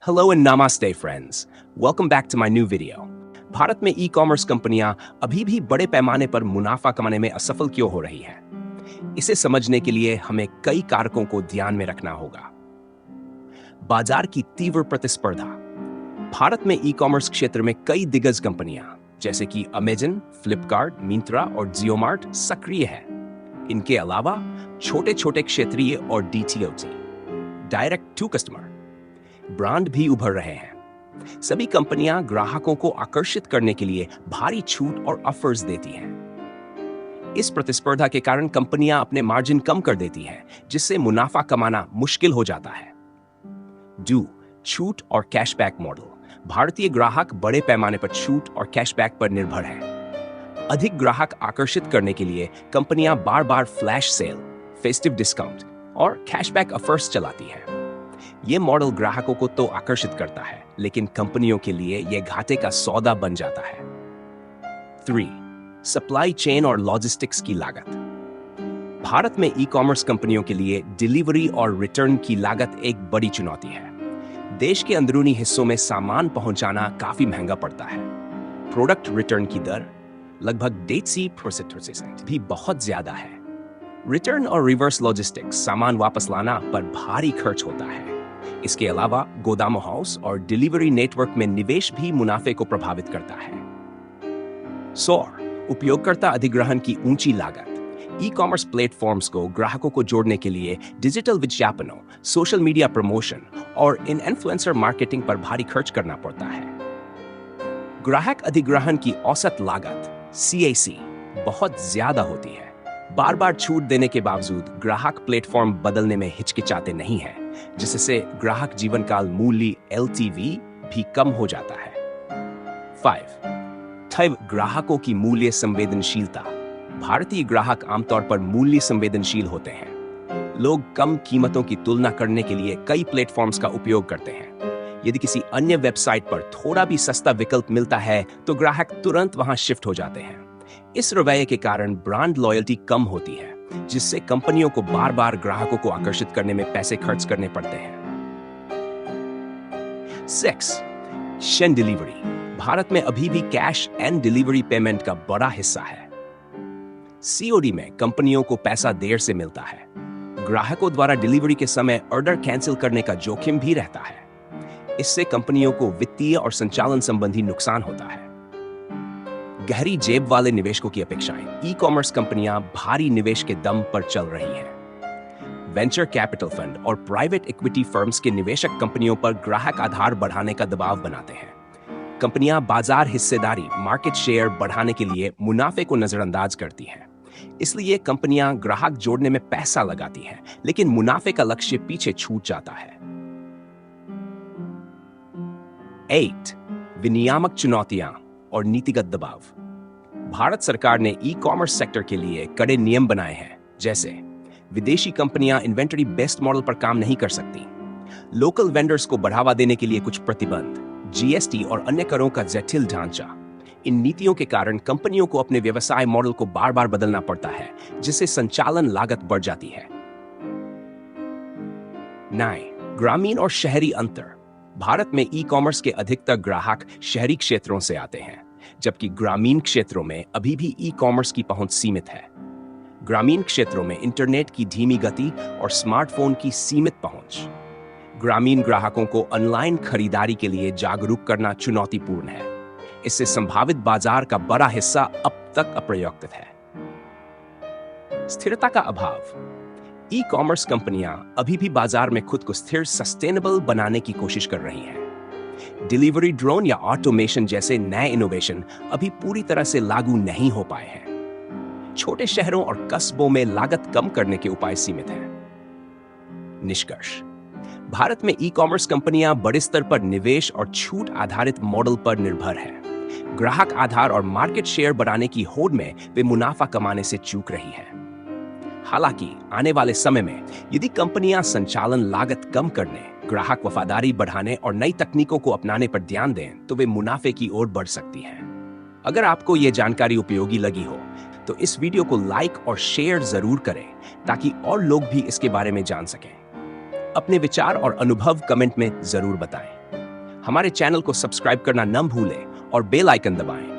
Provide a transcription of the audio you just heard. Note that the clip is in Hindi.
Hello and namaste friends. Welcome back to my new video. Bharat में ई-कॉमर्स कंपनियां अभी भी बड़े पैमाने पर मुनाफा कमाने में असफल क्यों हो रही हैं? इसे समझने के लिए हमें कई कारकों को ध्यान में रखना होगा। बाजार की तीव्र प्रतिस्पर्धा। भारत में ई-कॉमर्स क्षेत्र में कई दिग्गज कंपनियां जैसे कि अमेजन, फ्लिपकार्ट, मिंत्रा और जियोमार्ट सक्रिय हैं। इनके अलावा छोटे-छोटे क्षेत्रीय और डीटीओटी, डायरेक्ट टू कस्टमर ब्रांड भी उभर रहे हैं। सभी कंपनियां ग्राहकों को आकर्षित करने के लिए भारी छूट और ऑफर्स देती हैं। इस प्रतिस्पर्धा के कारण कंपनियां अपने मार्जिन कम कर देती हैं, जिससे मुनाफा कमाना मुश्किल हो जाता है। छूट और कैशबैक मॉडल। भारतीय ग्राहक बड़े पैमाने पर छूट और कैशबैक पर निर्भर हैं। अधिक ग्राहक आकर्षित करने के लिए कंपनियां बार-बार फ्लैश सेल, फेस्टिव डिस्काउंट और कैशबैक ऑफर्स चलाती हैं। यह मॉडल ग्राहकों को तो आकर्षित करता है, लेकिन कंपनियों के लिए यह घाटे का सौदा बन जाता है। 3. सप्लाई चेन और लॉजिस्टिक्स की लागत। भारत में ई-कॉमर्स कंपनियों के लिए डिलीवरी और रिटर्न की लागत एक बड़ी चुनौती है। देश के अंदरूनी हिस्सों में सामान पहुंचाना काफी महंगा पड़ता है। प्रोडक्ट रिटर्न की दर लगभग 80% भी बहुत ज्यादा है। रिटर्न और रिवर्स लॉजिस्टिक्स सामान वापस लाना पर भारी खर्च होता है। इसके अलावा गोदामों हाउस और डिलीवरी नेटवर्क में निवेश भी मुनाफे को प्रभावित करता है। उपयोगकर्ता अधिग्रहण की ऊंची लागत। ई-कॉमर्स प्लेटफॉर्म्स को ग्राहकों को जोड़ने के लिए डिजिटल विज्ञापनों, सोशल मीडिया प्रमोशन और इन्फ्लुएंसर मार्केटिंग पर भारी खर्च करना पड़ता है। ग्राहक अधिग्रहण की औसत लागत CAC बहुत ज्यादा होती है। बार-बार छूट देने के बावजूद ग्राहक प्लेटफॉर्म बदलने में हिचकिचाते नहीं हैं, जिससे ग्राहक जीवन काल मूल्य LTV भी कम हो जाता है। 5. ग्राहकों की मूल्य संवेदनशीलता। भारतीय ग्राहक आमतौर पर मूल्य संवेदनशील होते हैं। लोग कम कीमतों की तुलना करने के लिए कई प्लेटफॉर्म्स का उपयोग करते हैं। यदि किसी अन्य वेबसाइट पर थोड़ा भी सस्ता विकल्प मिलता है, तो ग्राहक तुरंत वहां शिफ्ट हो जाते हैं। इस रवैये के कारण ब्रांड लॉयल्टी कम होती है, जिससे कंपनियों को बार-बार ग्राहकों को आकर्षित करने में पैसे खर्च करने पड़ते हैं। 6. डिलीवरी। भारत में अभी भी कैश एंड डिलीवरी पेमेंट का बड़ा हिस्सा है। COD में कंपनियों को पैसा देर से मिलता है। ग्राहकों द्वारा डिलीवरी के समय ऑर्डर कैंसिल करने का जोखिम भी रहता है। इससे कंपनियों को वित्तीय और संचालन संबंधी नुकसान होता है। गहरी जेब वाले निवेशकों की अपेक्षाएं। ई-कॉमर्स कंपनियां भारी निवेश के दम पर चल रही हैं। वेंचर कैपिटल फंड और प्राइवेट इक्विटी फर्म्स के निवेशक कंपनियों पर ग्राहक आधार बढ़ाने का दबाव बनाते हैं। कंपनियां बाजार हिस्सेदारी, मार्केट शेयर बढ़ाने के लिए मुनाफे को नजरअंदाज करती हैं। इसलिए कंपनियां ग्राहक जोड़ने में पैसा लगाती हैं, लेकिन मुनाफे का लक्ष्य पीछे छूट जाता है। 8. विनियामक चुनौतियां और नीतिगत दबाव। भारत सरकार ने ई-कॉमर्स सेक्टर के लिए कड़े नियम बनाए हैं, जैसे विदेशी कंपनियां इन्वेंटरी बेस्ड मॉडल पर काम नहीं कर सकती। लोकल वेंडर्स को बढ़ावा देने के लिए कुछ प्रतिबंध, GST और अन्य करों का जटिल ढांचा। इन नीतियों के कारण कंपनियों को अपने व्यवसाय मॉडल को बार-बार बदलना पड़ता है, जिससे संचालन लागत बढ़ जाती है। 9. ग्रामीण और शहरी अंतर। भारत में ई-कॉमर्स के अधिकतर ग्राहक शहरी क्षेत्रों से आते हैं, जबकि ग्रामीण क्षेत्रों में अभी भी ई-कॉमर्स की पहुंच सीमित है। ग्रामीण क्षेत्रों में इंटरनेट की धीमी गति और स्मार्टफोन की सीमित पहुंच ग्रामीण ग्राहकों को ऑनलाइन खरीदारी के लिए जागरूक करना चुनौतीपूर्ण है। इससे संभावित बाजार का बड़ा हिस्सा अब तक अप्रयुक्त है। स्थिरता का अभाव। ई-कॉमर्स कंपनियां अभी भी बाजार में खुद को स्थिर, सस्टेनेबल बनाने की कोशिश कर रही हैं। डिलीवरी ड्रोन या ऑटोमेशन जैसे नए इनोवेशन अभी पूरी तरह से लागू नहीं हो पाए हैं। छोटे शहरों और कस्बों में लागत कम करने के उपाय सीमित हैं। निष्कर्ष। भारत में ई-कॉमर्स कंपनियां बड़े स्तर पर निवेश और छूट आधारित मॉडल पर निर्भर हैं। ग्राहक आधार और मार्केट शेयर बढ़ाने की होड़ में वे मुनाफा कमाने से चूक रही हैं। हालांकि आने वाले समय में यदि कंपनियां संचालन लागत कम करने, ग्राहक वफादारी बढ़ाने और नई तकनीकों को अपनाने पर ध्यान दें, तो वे मुनाफे की ओर बढ़ सकती हैं। अगर आपको यह जानकारी उपयोगी लगी हो, तो इस वीडियो को लाइक और शेयर जरूर करें, ताकि और लोग भी इसके बारे में जान सकें। अपने विचार और अनुभव कमेंट में जरूर बताएं। हमारे चैनल को सब्सक्राइब करना न भूलें और बेल आइकन दबाएं